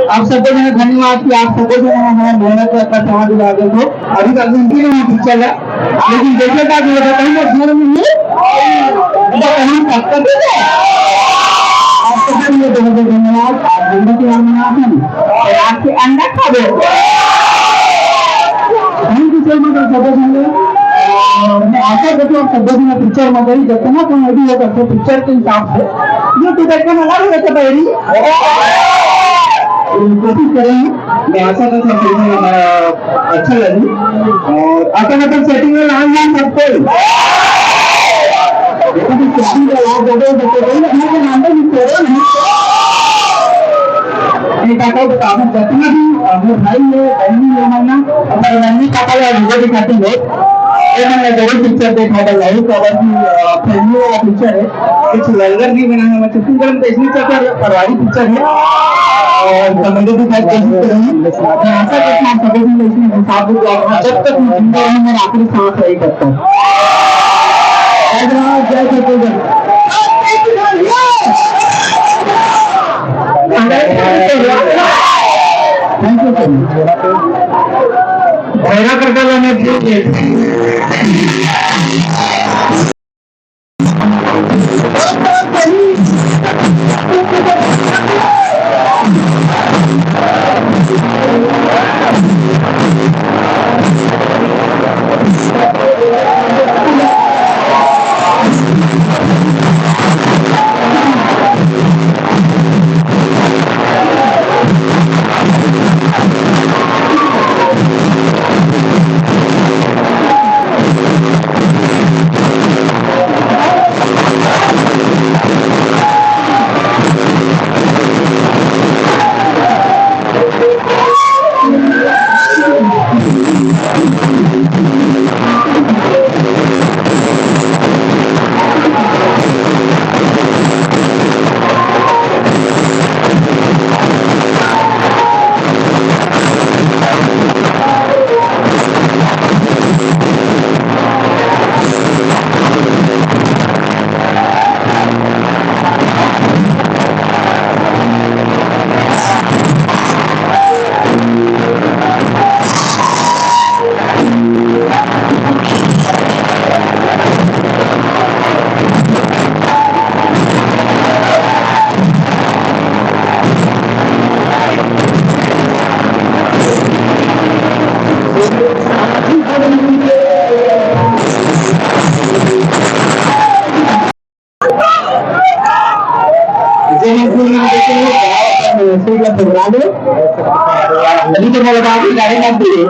आप सबको जो है धन्यवाद कि आप सबको जो है हमारा मेहनत का समाज आगे को अभी तक उनकी नहीं पिक्चर है, लेकिन देखिए क्या कहीं ना घर में आपको बहुत बहुत धन्यवाद। आप जिंदगी और आपके अंडा खा दो। थैंक यू सो मच सदस्य। मैं आशा करती हूँ सदस्य में पिक्चर में गई देखते ना कोई भी होगा तो पिक्चर के हिसाब से ये तो देखने में लग रहा था पहली कोशिश करेंगे। मैं आशा करता हूँ अच्छा लगी और आशा करता हूँ सेटिंग में लाल लाल सबको जितना भी भाई है बहनी है ना हमारे बहनी पापा या वीडियो दिखाते हैं मैंने जरूर पिक्चर देखा था लाइव कवर की फिल्मी वाला पिक्चर है कुछ लंगर भी बना है छत्तीसगढ़ में देखने का परिवारी पिक्चर है और कमेडी भी शायद कोशिश करेंगे। मैं आशा करता हूँ सभी इसमें हिसाब जब तक मैं जिंदा हूँ मेरा आखिरी सांस वही करता हूँ। जय छत्तीसगढ़। Thank you sir. भैरा करके लाने अभी तो बोला था गाड़ी मत दीजिए।